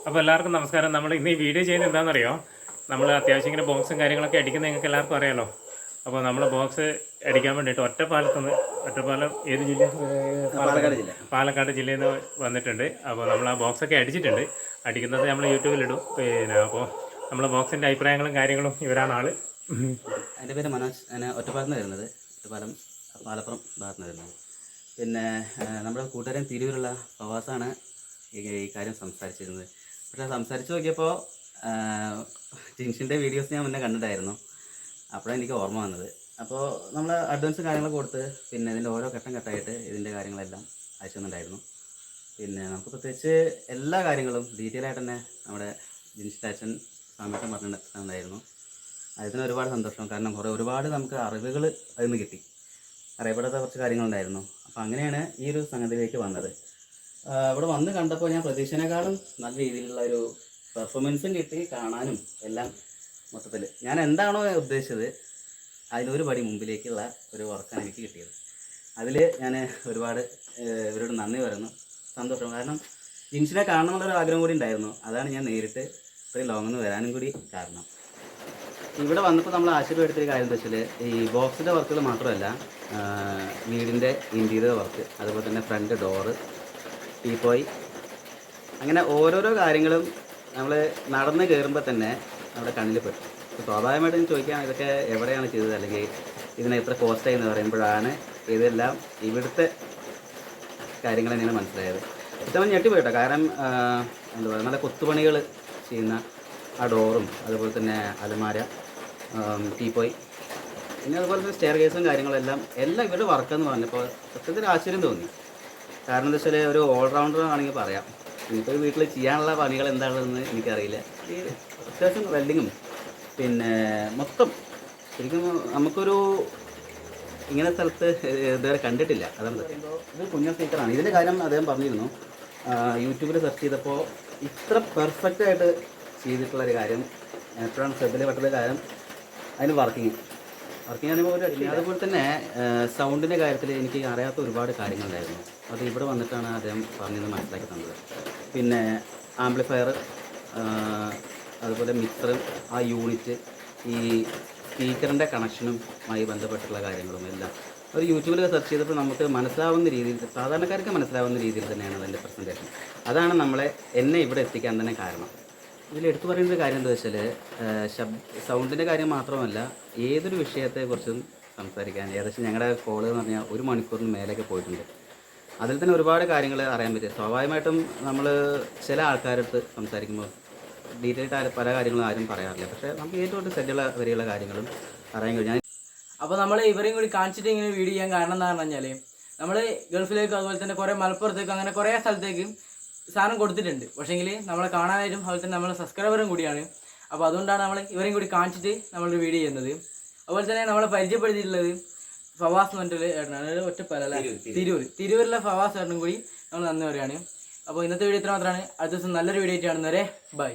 അപ്പോൾ എല്ലാവർക്കും നമസ്കാരം. നമ്മൾ ഇന്ന് ഈ വീഡിയോ ചെയ്യുന്നത് എന്താണെന്നറിയോ? നമ്മൾ അത്യാവശ്യം ഇങ്ങനെ ബോക്സും കാര്യങ്ങളൊക്കെ അടിക്കുന്നത് നിങ്ങൾക്ക് എല്ലാവർക്കും അറിയാമല്ലോ. അപ്പോൾ നമ്മൾ ബോക്സ് അടിക്കാൻ വേണ്ടിയിട്ട് ഒറ്റപ്പാലം ഏത് ജില്ല? പാലക്കാട് ജില്ലയിൽ നിന്ന് വന്നിട്ടുണ്ട്. അപ്പോൾ നമ്മൾ ആ ബോക്സൊക്കെ അടിച്ചിട്ടുണ്ട്. അടിക്കുന്നത് നമ്മൾ യൂട്യൂബിലിടും. പിന്നെ അപ്പോൾ നമ്മൾ ബോക്സിൻ്റെ അഭിപ്രായങ്ങളും കാര്യങ്ങളും ഇവരാണ് ആൾ. എൻ്റെ പേര് മനോജ്. ഞാൻ ഒറ്റപ്പാലത്ത് നിന്ന് വരുന്നത്, പാലപ്പുറം ഭാഗത്ത് നിന്ന് വരുന്നത്. പിന്നെ നമ്മുടെ കൂട്ടുകാരൻ തിരൂരുള്ള പ്രവാസാണ് ഈ കാര്യം സംസാരിച്ചിരുന്നത്. പക്ഷേ സംസാരിച്ച് നോക്കിയപ്പോൾ ജിൻഷിൻ്റെ വീഡിയോസ് ഞാൻ മുന്നേ കണ്ടിട്ടായിരുന്നു. അപ്പോഴാണ് എനിക്ക് ഓർമ്മ വന്നത്. അപ്പോൾ നമ്മൾ അഡ്വാൻസ് കാര്യങ്ങളൊക്കെ കൊടുത്ത് പിന്നെ ഇതിൻ്റെ ഓരോ ഘട്ടമായിട്ട് ഇതിൻ്റെ കാര്യങ്ങളെല്ലാം അയച്ചു തന്നിട്ടുണ്ടായിരുന്നു. പിന്നെ നമുക്ക് പ്രത്യേകിച്ച് എല്ലാ കാര്യങ്ങളും ഡീറ്റെയിൽ ആയിട്ട് തന്നെ നമ്മുടെ ജിൻഷിൻ്റെ അച്ഛൻ സമയത്തും പറഞ്ഞിട്ടുണ്ടായിരുന്നു. അതിന് ഒരുപാട് സന്തോഷം. കാരണം ഒരുപാട് നമുക്ക് അറിവുകൾ അതിൽ നിന്ന് കിട്ടി, അറിയപ്പെടാത്ത കുറച്ച് കാര്യങ്ങളുണ്ടായിരുന്നു. അപ്പോൾ അങ്ങനെയാണ് ഈ ഒരു സംഗതിയിലേക്ക് വന്നത്. ഇവിടെ വന്ന് കണ്ടപ്പോൾ ഞാൻ പ്രതീക്ഷനേക്കാളും നല്ല രീതിയിലുള്ള ഒരു പെർഫോമൻസും കിട്ടി, കാണാനും എല്ലാം. മൊത്തത്തിൽ ഞാൻ എന്താണോ ഉദ്ദേശിച്ചത് അതിനൊരു പടി മുമ്പിലേക്കുള്ള ഒരു വർക്കാണ് എനിക്ക് കിട്ടിയത്. അതിൽ ഞാൻ ഒരുപാട് ഇവരോട് നന്ദി പറയുന്നു, സന്തോഷം. കാരണം ജിൻഷിനെ കാണണമെന്നുള്ളൊരു ആഗ്രഹം കൂടി ഉണ്ടായിരുന്നു. അതാണ് ഞാൻ നേരിട്ട് ഇത്രയും ലോങ്ങിൽ നിന്ന് വരാനും കൂടി കാരണം. ഇവിടെ വന്നപ്പോൾ നമ്മൾ ആശീർവദിച്ചൊരു കാര്യം എന്താ വെച്ചാൽ, ഈ ബോക്സിൻ്റെ വർക്കുകൾ മാത്രമല്ല, വീടിൻ്റെ ഇൻറ്റീരിയർ വർക്ക്, അതുപോലെ തന്നെ ഫ്രണ്ട് ഡോറ്, ടീപ്പോയ്, അങ്ങനെ ഓരോരോ കാര്യങ്ങളും നമ്മൾ നടന്ന് കയറുമ്പോൾ തന്നെ നമ്മുടെ കണ്ണിൽ പെട്ടു. സ്വാഭാവികമായിട്ടും ചോദിക്കാൻ ഇതൊക്കെ എവിടെയാണ് ചെയ്തത്, അല്ലെങ്കിൽ ഇതിന് എത്ര കോസ്റ്റായി എന്ന് പറയുമ്പോഴാണ് ഇതെല്ലാം ഇവിടുത്തെ കാര്യങ്ങൾ തന്നെയാണ് മനസ്സിലായത്. ഇത്തവണ ഞെട്ടിപ്പോയിട്ടോ. കാരണം എന്താ പറയുക, നല്ല കൊത്തുപണികൾ ചെയ്യുന്ന ആ ഡോറും, അതുപോലെ തന്നെ അലമാര, ടീപ്പോയ്, പിന്നെ അതുപോലെ തന്നെ സ്റ്റെയർ കേസും കാര്യങ്ങളെല്ലാം ഇവരുടെ വർക്കെന്ന് പറഞ്ഞപ്പോൾ സത്യത്തിൽ ആശ്ചര്യം തോന്നി. കാരണം എന്താ വെച്ചാൽ ഒരു ഓൾറൗണ്ടർ ആണെങ്കിൽ പറയാം. ഇപ്പോൾ വീട്ടിൽ ചെയ്യാനുള്ള പണികൾ എന്താണെന്ന് എനിക്കറിയില്ല. ഈ അത്യാവശ്യം വെൽഡിങ്ങും പിന്നെ മൊത്തം ശരിക്കും നമുക്കൊരു ഇങ്ങനെ സ്ഥലത്ത് ഇതുവരെ കണ്ടിട്ടില്ല. അതാണ് പറയുമ്പോൾ ഇത് കുഞ്ഞൻ സ്പീക്കറാണ്. ഇതിൻ്റെ കാര്യം അദ്ദേഹം പറഞ്ഞിരുന്നു, യൂട്യൂബിൽ സെർച്ച് ചെയ്തപ്പോൾ ഇത്ര പെർഫെക്റ്റായിട്ട് ചെയ്തിട്ടുള്ളൊരു കാര്യം എപ്പോഴാണ് ശ്രദ്ധയിൽപ്പെട്ടൊരു കാര്യം അതിന് വർക്കിങ് പറയുമ്പോൾ അതുപോലെ തന്നെ സൗണ്ടിൻ്റെ കാര്യത്തിൽ എനിക്ക് അറിയാത്ത ഒരുപാട് കാര്യങ്ങളുണ്ടായിരുന്നു. അത് ഇവിടെ വന്നിട്ടാണ് അദ്ദേഹം പറഞ്ഞത് മനസ്സിലാക്കി തന്നത്. പിന്നെ ആംപ്ലിഫയർ, അതുപോലെ മിക്സറും ആ യൂണിറ്റ്, ഈ സ്പീക്കറിൻ്റെ കണക്ഷനുമായി ബന്ധപ്പെട്ടുള്ള കാര്യങ്ങളും എല്ലാം ഒരു യൂട്യൂബിൽ സെർച്ച് ചെയ്തപ്പോൾ നമുക്ക് മനസ്സിലാവുന്ന രീതിയിൽ, സാധാരണക്കാർക്ക് മനസ്സിലാവുന്ന രീതിയിൽ തന്നെയാണ് അതിൻ്റെ പ്രസൻറ്റേഷൻ. അതാണ് എന്നെ ഇവിടെ എത്തിക്കാൻ തന്നെ കാരണം. ഇതിൽ എടുത്തു പറയുന്ന കാര്യം എന്താ വെച്ചാൽ, സൗണ്ടിൻ്റെ കാര്യം മാത്രമല്ല, ഏതൊരു വിഷയത്തെക്കുറിച്ചും സംസാരിക്കാൻ ഏകദേശം ഞങ്ങളുടെ കോള് എന്ന് പറഞ്ഞാൽ 1 മണിക്കൂറിന് മേലേക്ക് പോയിട്ടുണ്ട്. അതിൽ തന്നെ ഒരുപാട് കാര്യങ്ങൾ അറിയാൻ പറ്റും. സ്വാഭാവികമായിട്ടും നമ്മൾ ചില ആൾക്കാരടുത്ത് സംസാരിക്കുമ്പോൾ ഡീറ്റെയിൽഡ് പല കാര്യങ്ങളും ആരും പറയാറില്ല. പക്ഷേ നമുക്ക് ഏറ്റവും സെറ്റുള്ള വരെയുള്ള കാര്യങ്ങളും അറിയാൻ കഴിഞ്ഞാൽ. അപ്പോൾ നമ്മൾ ഇവരെയും കൂടി കാണിച്ചിട്ട് ഇങ്ങനെ വീഡിയോ ചെയ്യാൻ കാരണം എന്താണെന്ന് പറഞ്ഞാൽ, നമ്മൾ ഗൾഫിലേക്ക് അതുപോലെ തന്നെ കുറേ മലപ്പുറത്തേക്ക് അങ്ങനെ കുറേ സ്ഥലത്തേക്ക് സാധനം കൊടുത്തിട്ടുണ്ട്. പക്ഷേങ്കിൽ നമ്മളെ കാണാനായിട്ടും അതുപോലെ തന്നെ നമ്മൾ സബ്സ്ക്രൈബറും കൂടിയാണ്. അപ്പോൾ അതുകൊണ്ടാണ് നമ്മൾ ഇവരെയും കൂടി കാണിച്ചിട്ട് നമ്മളൊരു വീഡിയോ ചെയ്യുന്നത്. അതുപോലെ തന്നെ നമ്മളെ പരിചയപ്പെടുത്തിയിട്ടുള്ളത് ഫവാസ് എന്ന് പറഞ്ഞിട്ടുള്ള ഏട്ടനാണ്, ഒറ്റപ്പാലല്ല, തിരൂരിലെ ഫവാസ് ഏട്ടനും കൂടി നമ്മൾ നന്ദി പറയുകയാണ്. അപ്പോൾ ഇന്നത്തെ വീഡിയോ ഇത്ര മാത്രമാണ്. അടുത്ത ദിവസം നല്ലൊരു വീഡിയോ ആയിട്ട് കാണുന്നവരെ ബൈ.